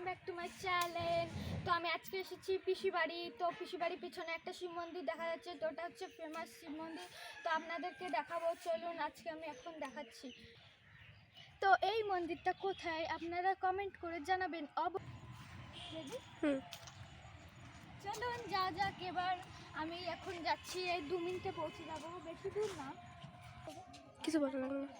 Back to my channel. তো আমি আজকে এসেছি পিসি বাড়ি। তো পিসি বাড়ির পিছনে একটা শিব মন্দির দেখা যাচ্ছে, তো ওটা হচ্ছে ফেমাস শিব মন্দির। তো আপনাদেরকে দেখাবো, চলুন আজকে আমি এখন দেখাচ্ছি। তো এই মন্দিরটা কোথায় আপনারা কমেন্ট করে জানাবেন। চলুন যা যাক, এবার আমি এখন যাচ্ছি, এই 2 মিনিটে পৌঁছে যাবো, বেশি দূর না। কিছু ভালো লাগলো না।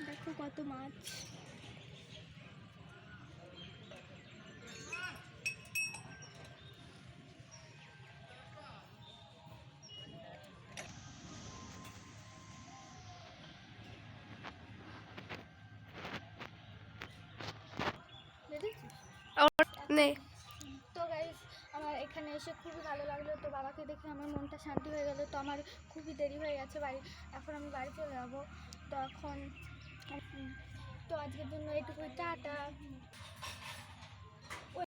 দেখো কত মাছ। নেই তো গাইস, আমার এখানে এসে খুবই ভালো লাগলো। তো বাবাকে দেখে আমার মনটা শান্তি হয়ে গেল। তো আমার খুবই দেরি হয়ে গেছে বাড়ি, এখন আমি বাড়ি চলে যাবো। তো এখন তো আজকের জন্য এইটুকুই, টাটা।